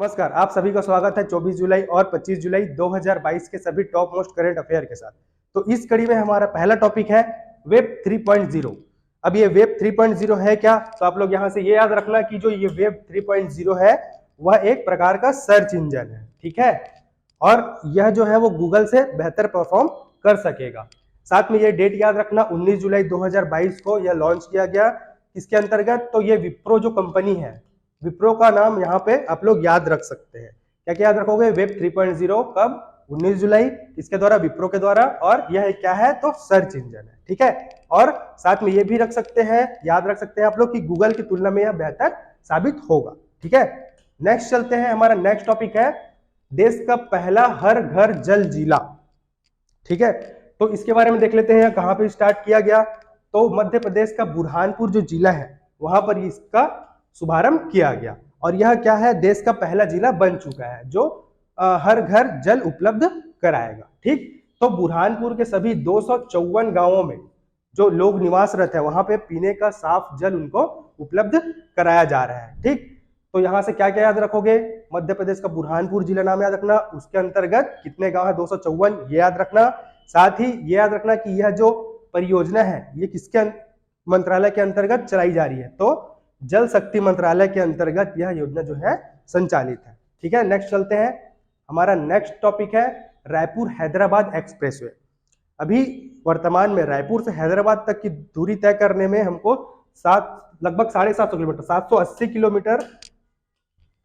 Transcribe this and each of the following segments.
नमस्कार, आप सभी का स्वागत है 24 जुलाई और 25 जुलाई 2022 के सभी टॉप मोस्ट करंट अफेयर के साथ। तो इस कड़ी में हमारा पहला टॉपिक है वेब 3.0। अब ये वेब 3.0 है क्या? तो आप लोग यहाँ से ये याद रखना कि जो ये वेब 3.0 है वह एक प्रकार का सर्च इंजन है, ठीक है। और यह जो है वो गूगल से बेहतर परफॉर्म कर सकेगा। साथ में ये डेट याद रखना 19 जुलाई 2022 को यह लॉन्च किया गया। इसके अंतर्गत तो ये विप्रो जो कंपनी है, विप्रो का नाम यहाँ पे आप लोग याद रख सकते हैं। क्या क्या याद रखोगे? वेब 3.0 कब? 19 जुलाई, इसके द्वारा, विप्रो के द्वारा। और यह क्या है? तो सर्च इंजन है, ठीक है। और साथ में ये भी रख सकते हैं, याद रख सकते हैं आप लोग कि गूगल की तुलना में यह बेहतर साबित होगा, ठीक है। नेक्स्ट चलते हैं, हमारा नेक्स्ट टॉपिक है देश का पहला हर घर जल जिला, ठीक है। तो इसके बारे में देख लेते हैं कहां पे स्टार्ट किया गया। तो मध्य प्रदेश का बुरहानपुर जो जिला है वहां पर इसका शुभारंभ किया गया। और यह क्या है? देश का पहला जिला बन चुका है जो हर घर जल उपलब्ध कराएगा, ठीक। तो बुरहानपुर के सभी 254 गांवों में जो लोग निवासरत है वहां पे पीने का साफ जल उनको उपलब्ध कराया जा रहा है, ठीक। तो यहां से क्या क्या याद रखोगे? मध्य प्रदेश का बुरहानपुर जिला नाम याद रखना, उसके अंतर्गत कितने गांव है? 254, ये याद रखना। साथ ही ये याद रखना कि यह जो परियोजना है ये किसके मंत्रालय के अंतर्गत चलाई जा रही है? तो जल शक्ति मंत्रालय के अंतर्गत यह योजना जो है संचालित है, ठीक है। नेक्स्ट चलते हैं, हमारा नेक्स्ट टॉपिक है रायपुर हैदराबाद एक्सप्रेसवे। अभी वर्तमान में रायपुर से हैदराबाद तक की दूरी तय करने में हमको लगभग 750 किलोमीटर, 780 किलोमीटर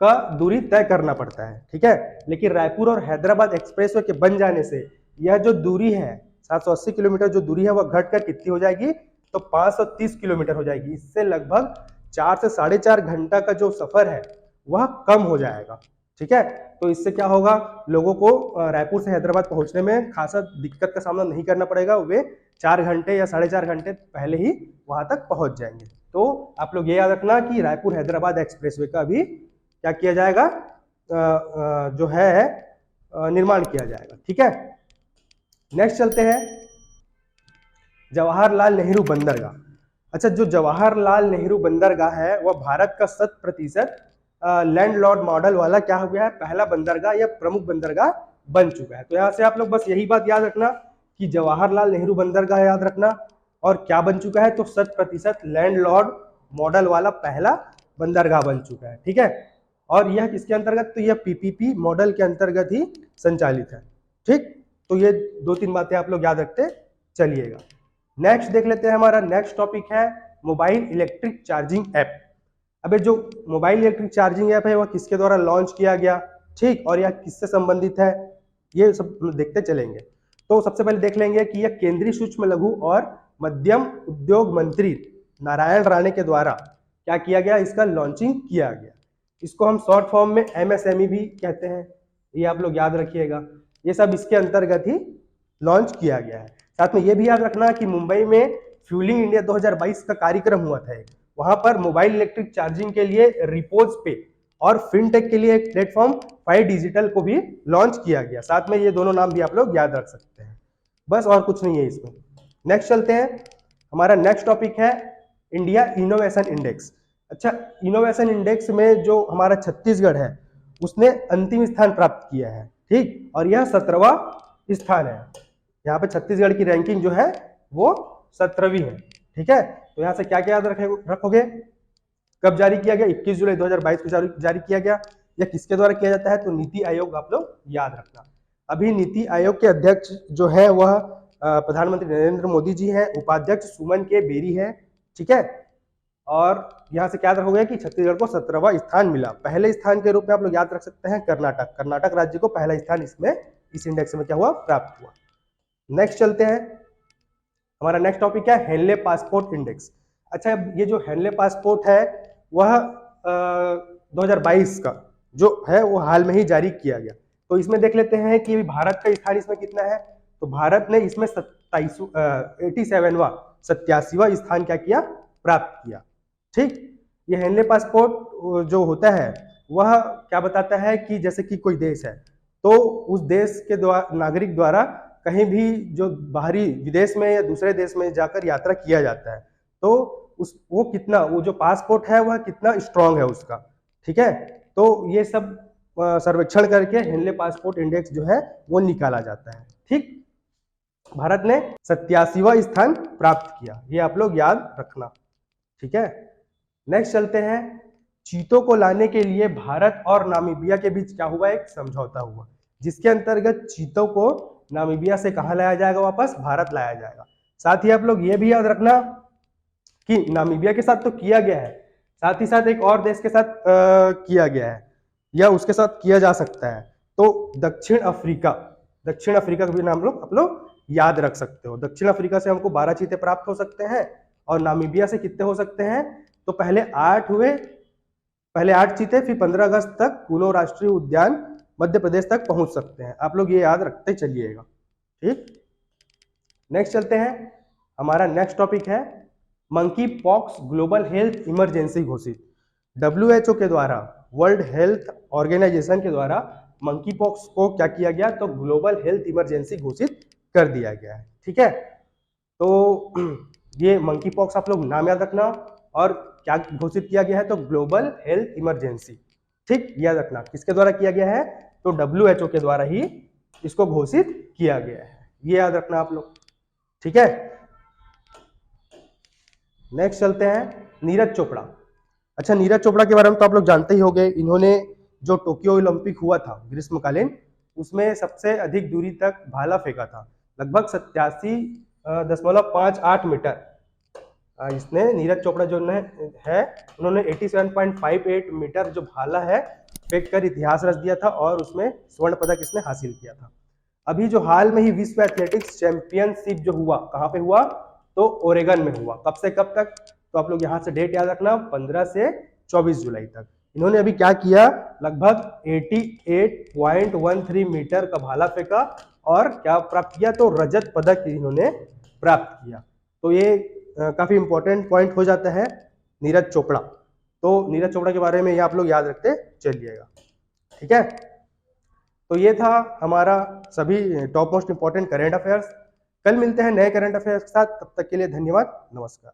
का दूरी तय करना पड़ता है, ठीक है। लेकिन रायपुर और हैदराबाद एक्सप्रेसवे के बन जाने से यह जो दूरी है 780 किलोमीटर जो दूरी है वह घटकर कितनी हो जाएगी? तो 530 किलोमीटर हो जाएगी। इससे लगभग 4 से 4.5 घंटा का जो सफर है वह कम हो जाएगा, ठीक है। तो इससे क्या होगा? लोगों को रायपुर से हैदराबाद पहुंचने में खासा दिक्कत का सामना नहीं करना पड़ेगा। वे 4 घंटे या 4.5 घंटे पहले ही वहां तक पहुंच जाएंगे। तो आप लोग ये याद रखना कि रायपुर हैदराबाद एक्सप्रेसवे का भी क्या किया जाएगा? जो है निर्माण किया जाएगा, ठीक है। नेक्स्ट चलते हैं, जवाहरलाल नेहरू बंदरगाह। अच्छा, जो जवाहरलाल नेहरू बंदरगाह है वह भारत का 100% लैंडलॉर्ड मॉडल वाला क्या हो गया है? पहला बंदरगाह या प्रमुख बंदरगाह बन चुका है। तो यहां से आप लोग बस यही बात याद रखना कि जवाहरलाल नेहरू बंदरगाह याद रखना। और क्या बन चुका है? तो 100% लैंडलॉर्ड मॉडल वाला पहला बंदरगाह बन चुका है, ठीक है। और यह किसके अंतर्गत? तो यह पीपीपी मॉडल के अंतर्गत ही संचालित है, ठीक। तो ये 2-3 बातें आप लोग याद रखते चलिएगा। नेक्स्ट देख लेते हैं, हमारा नेक्स्ट टॉपिक है मोबाइल इलेक्ट्रिक चार्जिंग ऐप। अबे जो मोबाइल इलेक्ट्रिक चार्जिंग ऐप है वह किसके द्वारा लॉन्च किया गया, ठीक। और यह किससे संबंधित है ये सब देखते चलेंगे। तो सबसे पहले देख लेंगे कि यह केंद्रीय सूक्ष्म लघु और मध्यम उद्योग मंत्री नारायण राणे के द्वारा क्या किया गया? इसका लॉन्चिंग किया गया। इसको हम शॉर्ट फॉर्म में एमएसएमई भी कहते हैं, ये आप लोग याद रखिएगा। ये सब इसके अंतर्गत ही लॉन्च किया गया है। साथ में ये भी याद रखना कि मुंबई में फ्यूलिंग इंडिया 2022 का कार्यक्रम हुआ था। वहां पर मोबाइल इलेक्ट्रिक चार्जिंग के लिए रिपोज पे और फिनटेक के लिए एक प्लेटफॉर्म फाइव डिजिटल को भी लॉन्च किया गया। साथ में ये दोनों नाम भी आप लोग याद रख सकते हैं, बस और कुछ नहीं है इसमें। नेक्स्ट चलते हैं, हमारा नेक्स्ट टॉपिक है इंडिया इनोवेशन इंडेक्स। अच्छा, इनोवेशन इंडेक्स में जो हमारा छत्तीसगढ़ है उसने अंतिम स्थान प्राप्त किया है, ठीक। और यह 17वां स्थान है। यहाँ पे छत्तीसगढ़ की रैंकिंग जो है वो 17वीं है, ठीक है। तो यहाँ से क्या क्या याद रखोगे? कब जारी किया गया? 21 जुलाई 2022 को जारी किया गया। यह किसके द्वारा किया जाता है? तो नीति आयोग आप लोग याद रखना। अभी नीति आयोग के अध्यक्ष जो है वह प्रधानमंत्री नरेंद्र मोदी जी हैं। उपाध्यक्ष सुमन के बेरी है, ठीक है। और यहाँ से क्या याद रखोगे कि छत्तीसगढ़ को 17वां स्थान मिला। पहले स्थान के रूप में आप लोग याद रख सकते हैं कर्नाटक राज्य को पहला स्थान इसमें इस इंडेक्स में क्या हुआ? प्राप्त हुआ। नेक्स्ट चलते हैं, हमारा नेक्स्ट टॉपिक है हेनले पासपोर्ट इंडेक्स। अच्छा, ये जो हेनले पासपोर्ट है वह 2022 का जो है वो हाल में ही जारी किया गया। तो इसमें देख लेते हैं कि भारत का स्थान इसमें कितना है। तो भारत ने इसमें 87वां स्थान क्या किया? प्राप्त किया, ठीक। ये हेनले पासपोर्ट जो होता है वह क्या बताता है कि जैसे कि कोई देश है तो उस देश के नागरिक द्वारा कहीं भी जो बाहरी विदेश में या दूसरे देश में जाकर यात्रा किया जाता है तो वो जो पासपोर्ट है वह कितना स्ट्रांग है उसका, ठीक है। तो ये सब सर्वेक्षण करके हेनले पासपोर्ट इंडेक्स जो है वो निकाला जाता है। ठीक, भारत ने 87वां स्थान प्राप्त किया, ये आप लोग याद रखना। ठीक है, नेक्स्ट चलते हैं। चीतों को लाने के लिए भारत और नामीबिया के बीच क्या हुआ, एक समझौता हुआ, जिसके अंतर्गत चीतों को नामीबिया से कहां लाया जाएगा, वापस भारत लाया जाएगा। साथ ही आप लोग ये भी याद रखना कि नामीबिया के साथ तो किया गया है, साथ ही साथ एक और देश के साथ किया गया है या उसके साथ किया जा सकता है, तो दक्षिण अफ्रीका, दक्षिण अफ्रीका का भी नाम लोग आप लोग याद रख सकते हो। दक्षिण अफ्रीका से हमको 12 चीते प्राप्त हो सकते हैं और नामीबिया से कितने हो सकते हैं, तो पहले 8 हुए, पहले 8 चीते, फिर 15 अगस्त तक कुनो राष्ट्रीय उद्यान मध्य प्रदेश तक पहुंच सकते हैं। आप लोग ये याद रखते चलिएगा। ठीक, नेक्स्ट चलते हैं। हमारा नेक्स्ट टॉपिक है monkey pox global health emergency घोषित। WHO के द्वारा, वर्ल्ड हेल्थ ऑर्गेनाइजेशन के द्वारा मंकी पॉक्स को क्या किया गया, तो ग्लोबल हेल्थ इमरजेंसी घोषित कर दिया गया है। ठीक है, तो ये मंकी पॉक्स आप लोग नाम याद रखना, और क्या घोषित किया गया है, तो ग्लोबल हेल्थ इमरजेंसी। ठीक, याद रखना किसके द्वारा किया गया है, तो WHO के द्वारा ही इसको घोषित किया गया है, ये याद रखना आप लोग। ठीक है, नेक्स्ट चलते हैं नीरज चोपड़ा। अच्छा, नीरज चोपड़ा के बारे में तो आप लोग जानते ही होंगे। इन्होंने जो टोक्यो ओलंपिक हुआ था ग्रीष्मकालीन, उसमें सबसे अधिक दूरी तक भाला फेंका था, लगभग 87.58 मीटर। इसने नीरज चोपड़ा जो है उन्होंने 87.58 मीटर जो भाला है फेंक कर इतिहास रच दिया था, और उसमें स्वर्ण पदक इसने हासिल किया था। अभी जो हाल में ही विश्व एथलेटिक्स चैंपियनशिप जो हुआ, कहाँ पे हुआ, तो ओरेगन में हुआ। कब से कब तक, तो आप लोग यहाँ से डेट याद रखना, 15 से 24 जुलाई तक। इन्होंने अभी क्या किया, लगभग 88.13 मीटर का भाला फेंका और क्या प्राप्त किया, तो रजत पदक इन्होंने प्राप्त किया। तो ये काफी इंपॉर्टेंट पॉइंट हो जाता है नीरज चोपड़ा। तो नीरज चोपड़ा के बारे में ये आप लोग याद रखते चलिएगा। ठीक है, तो ये था हमारा सभी top most important current affairs. कल मिलते हैं नए करंट अफेयर्स के साथ, तब तक के लिए धन्यवाद, नमस्कार।